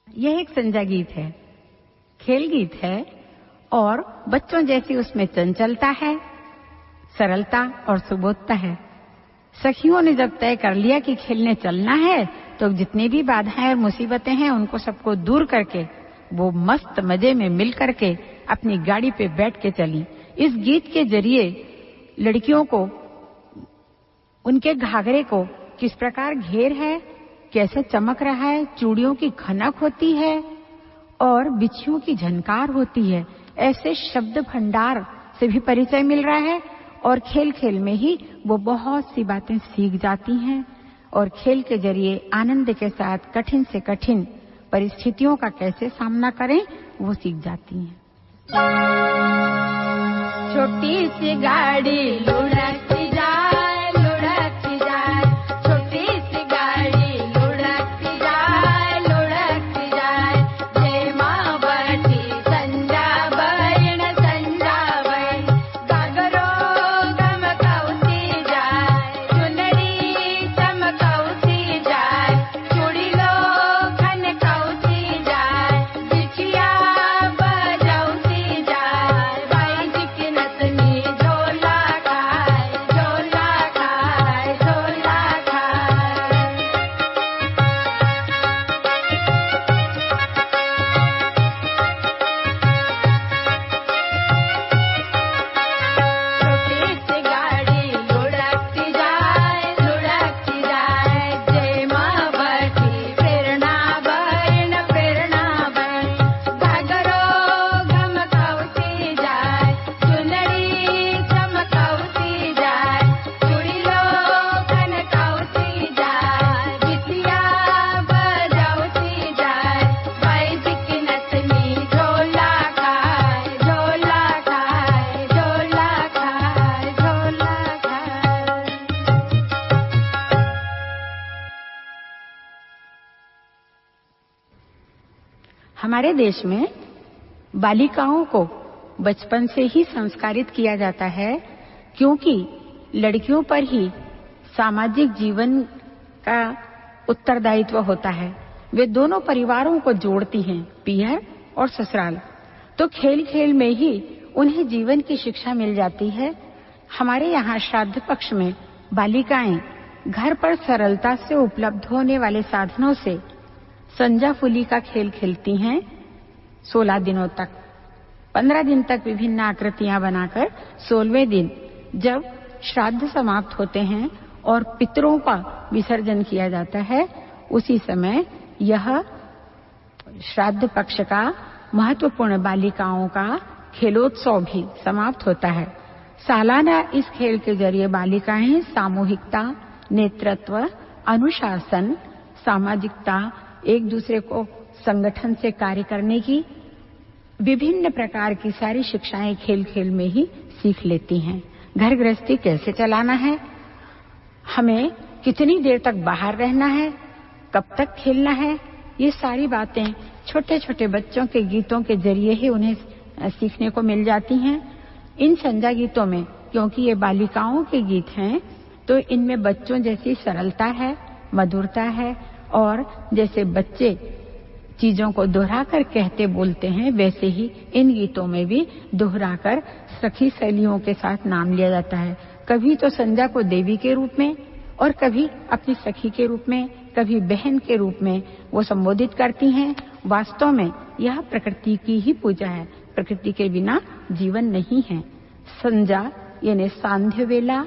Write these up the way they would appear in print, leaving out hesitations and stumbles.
यह एक संजा गीत है, खेल गीत है और बच्चों जैसी उसमें चंचलता है, सरलता और सुबोधता है। सखियों ने जब तय कर लिया कि खेलने चलना है तो जितनी भी बाधाएं और मुसीबतें हैं उनको सबको दूर करके वो मस्त मजे में मिल करके अपनी गाड़ी पे बैठ के चली। इस गीत के जरिए लड़कियों को, उनके घाघरे को किस प्रकार घेर है, कैसे चमक रहा है, चूड़ियों की खनक होती है और बिछियों की झनकार होती है, ऐसे शब्द भंडार से भी परिचय मिल रहा है। और खेल खेल में ही वो बहुत सी बातें सीख जाती हैं और खेल के जरिए आनंद के साथ कठिन से कठिन परिस्थितियों का कैसे सामना करें वो सीख जाती हैं। छोटी सी गाड़ी लुढ़कती जाए, लुढ़कती जाए, छोटी सी गाड़ी लुढ़कती जाए, लुढ़कती जाए, जय माँ बैठी संजा बहन, संजा बहन, घाघरो गमकौती जाए, चुनरी चमकौती जाए, चूड़ी लो खनकौती जाए, बिछिया बजौती जाए, भाई जी की नतनी झोला खाए, झोला खाए, झोला खाए। छोटी सी गाड़ी लुढ़कती जाए, लुढ़कती जाए, जय माँ बैठी प्रेरणा बहन, प्रेरणा बहन, घाघरो गमकौती जाए, चुनरी चमकौती जाए, चूड़ी लो खनकौती जाए, बिछिया बजौती जाए, भाई जी की नतनी झोला खाए, झोला खाए, झोला खाए, झोला खाए। हमारे देश में बालिकाओं को बचपन से ही संस्कारित किया जाता है क्योंकि लड़कियों पर ही सामाजिक जीवन का उत्तरदायित्व होता है। वे दोनों परिवारों को जोड़ती हैं, पीहर और ससुराल। तो खेल खेल में ही उन्हें जीवन की शिक्षा मिल जाती है। हमारे यहाँ श्राद्ध पक्ष में बालिकाएं घर पर सरलता से उपलब्ध होने वाले साधनों से संजा फुली का खेल खेलती हैं 16 दिनों तक। 15 दिन तक विभिन्न आकृतियां बनाकर 16वें दिन जब श्राद्ध समाप्त होते हैं और पितरों का विसर्जन किया जाता है, उसी समय यह श्राद्ध पक्ष का महत्वपूर्ण बालिकाओं का खेलोत्सव भी समाप्त होता है। सालाना इस खेल के जरिए बालिकाएं सामूहिकता, नेतृत्व, अनुशासन, सामाजिकता, एक दूसरे को संगठन से कार्य करने की विभिन्न प्रकार की सारी शिक्षाएं खेल खेल में ही सीख लेती हैं। घर गृहस्थी कैसे चलाना है, हमें कितनी देर तक बाहर रहना है, कब तक खेलना है, ये सारी बातें छोटे छोटे बच्चों के गीतों के जरिए ही उन्हें सीखने को मिल जाती हैं। इन संजा गीतों में क्योंकि ये बालिकाओं के गीत हैं तो इनमें बच्चों जैसी सरलता है, मधुरता है और जैसे बच्चे चीजों को दोहराकर कहते बोलते हैं वैसे ही इन गीतों में भी दोहराकर सखी सहेलियों के साथ नाम लिया जाता है। कभी तो संजा को देवी के रूप में और कभी अपनी सखी के रूप में, कभी बहन के रूप में वो संबोधित करती हैं। वास्तव में यह प्रकृति की ही पूजा है, प्रकृति के बिना जीवन नहीं है। संजा यानी सांध्य वेला,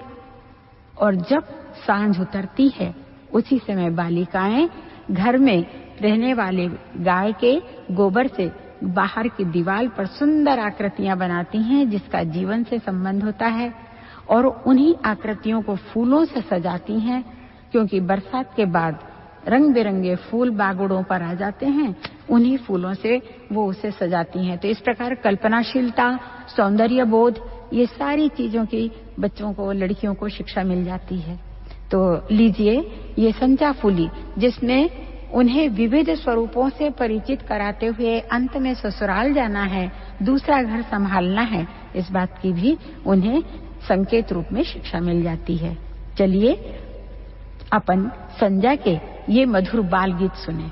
और जब सांझ उतरती है उसी समय बालिकाएं घर में रहने वाले गाय के गोबर से बाहर की दीवार पर सुंदर आकृतियां बनाती हैं जिसका जीवन से संबंध होता है और उन्हीं आकृतियों को फूलों से सजाती हैं क्योंकि बरसात के बाद रंग बिरंगे फूल बागड़ों पर आ जाते हैं, उन्हीं फूलों से वो उसे सजाती हैं। तो इस प्रकार कल्पनाशीलता, सौंदर्य बोध, ये सारी चीजों की बच्चों को, लड़कियों को शिक्षा मिल जाती है। तो लीजिए ये संजा फूली जिसमें उन्हें विविध स्वरूपों से परिचित कराते हुए अंत में ससुराल जाना है, दूसरा घर संभालना है, इस बात की भी उन्हें संकेत रूप में शिक्षा मिल जाती है। चलिए अपन संजा के ये मधुर बाल गीत सुने।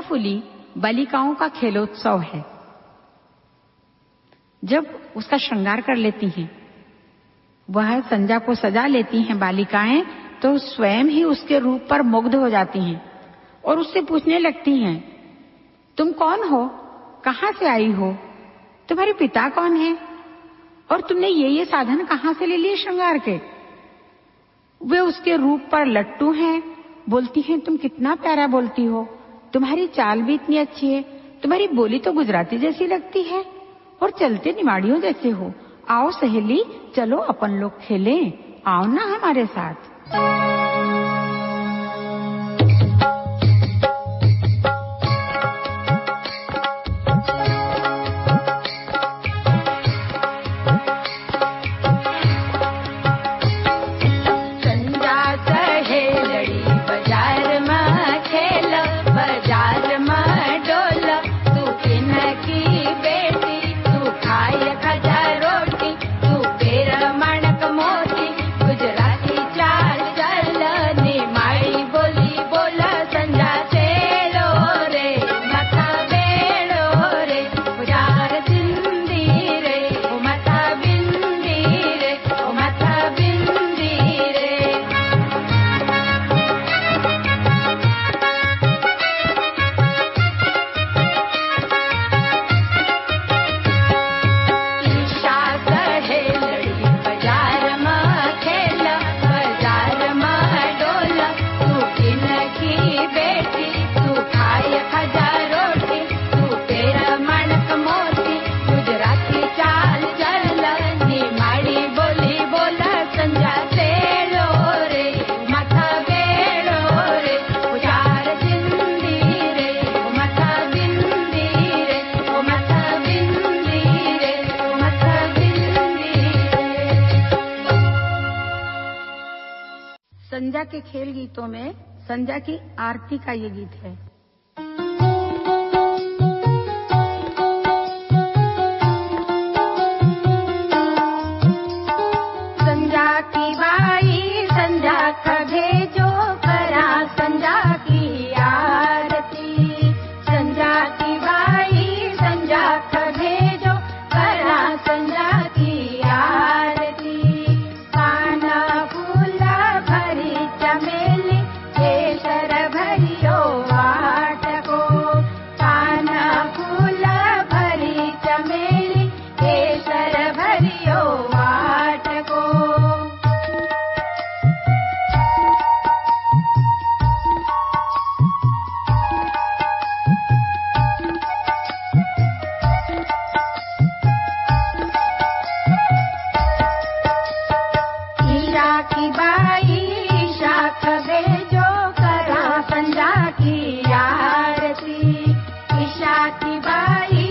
फूली बालिकाओं का खेलोत्सव है। जब उसका श्रृंगार कर लेती हैं, वह संजा को सजा लेती हैं बालिकाएं, तो स्वयं ही उसके रूप पर मुग्ध हो जाती हैं और उससे पूछने लगती हैं, तुम कौन हो, कहां से आई हो, तुम्हारे पिता कौन है और तुमने ये साधन कहां से ले लिए श्रृंगार के। वे उसके रूप पर लट्टू हैं, बोलती हैं, तुम कितना प्यारा बोलती हो, तुम्हारी चाल भी इतनी अच्छी है, तुम्हारी बोली तो गुजराती जैसी लगती है और चलते निमाड़ियों जैसे हो। आओ सहेली, चलो अपन लोग खेलें, आओ ना हमारे साथ। संजा के खेल गीतों में संजा की आरती का ये गीत है। संजा की बाई संजा कभे जो करा संजा की आरती, संजा की बाई संजा कभे जो करा संजा की आरती। पाना फूला भरी चमेली केसर भरियो वाटको, पाना फूला भरी चमेली केसर भरियो वाटको। ईरा की बाई शाख भेजो करा संजा की आरती, ईशा की बाई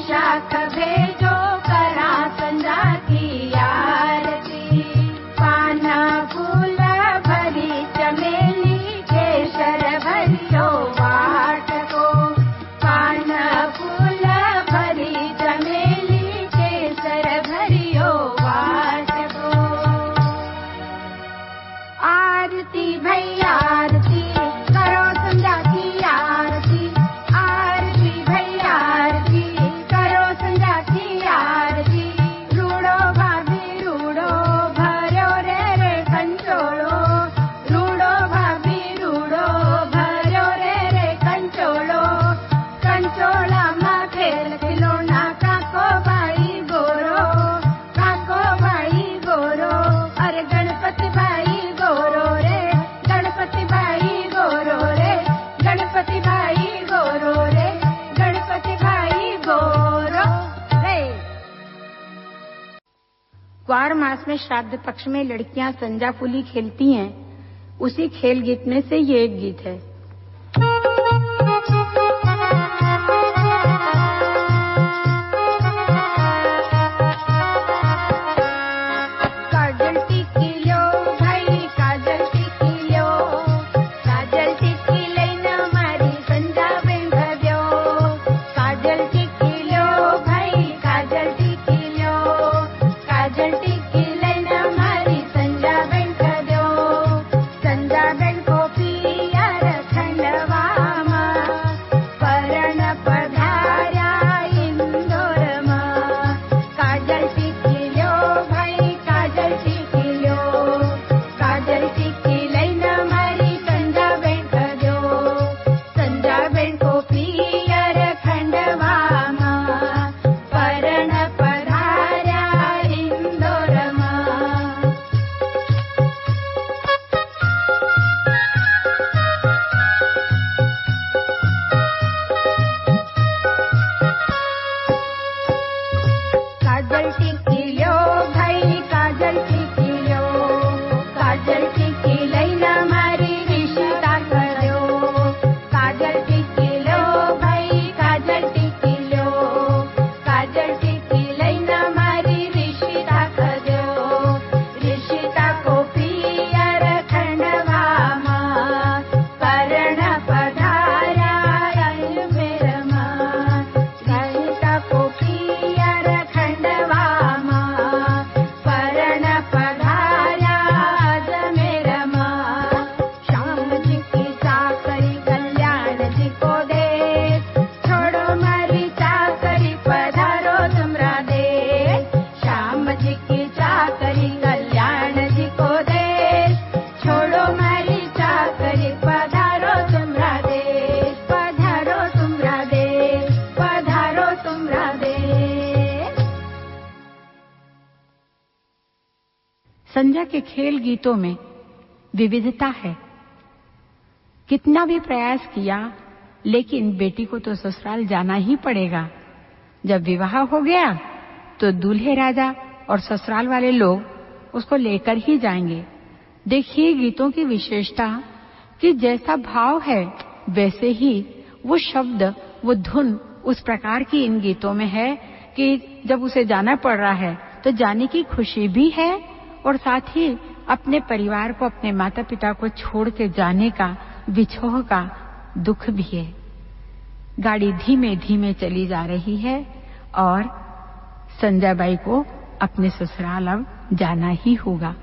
शाख भेजो करा संजा की आरती। पाना फूला भरी चमेली केसर भरियो वाटको, पाना फूला भरी चमेली केसर भरियो वाटको। आरती भई आरती करो संजा की आरती, आरती भई आरती करो संजा की आरती। रूड़ो भाभी रूड़ो भरो रे कंचोड़ो, रूड़ो भाभी रूड़ो भरो रे कंचोड़ो। कंचोड़ा मां खेल खिलौना काको भाई गोरो, काको भाई गोरो। अरे गणपति भाई गोरो रे, गणपति भाई गोरो रे, गणपति भाई गोरो रे, गणपति भाई गोरो रे। क्वार मास में श्राद्ध पक्ष में लड़कियां संजा फूली खेलती हैं, उसी खेल गीत में से ये एक गीत है। काजल टिकी लो भाई काजल टिकी लो, काजल टिकी लईने मारी संजा बेन भर्यो। काजल टिकी लो भाई काजल टिकी लो, काजल टिकी लईने मारी संजा बेन भर्यो। संजा बेन को पिया संजा के खेल गीतों में विविधता है। कितना भी प्रयास किया, लेकिन बेटी को तो ससुराल जाना ही पड़ेगा। जब विवाह हो गया तो दूल्हे राजा और ससुराल वाले लोग उसको लेकर ही जाएंगे। देखिए गीतों की विशेषता कि जैसा भाव है वैसे ही वो शब्द, वो धुन उस प्रकार की इन गीतों में है कि जब उसे जाना पड़ रहा है तो जाने की खुशी भी है और साथ ही अपने परिवार को, अपने माता पिता को छोड़ के जाने का, विछोह का दुख भी है। गाड़ी धीमे धीमे चली जा रही है और संजाबाई को अपने ससुराल अब जाना ही होगा।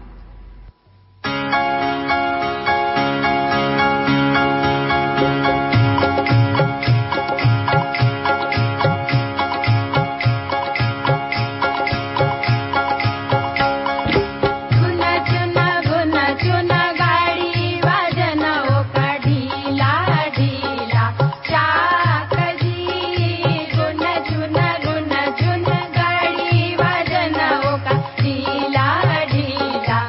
ढीला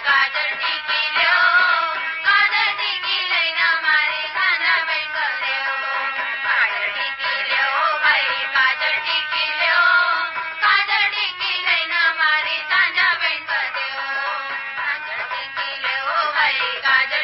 કાજલ ટીકી લ્યો काजल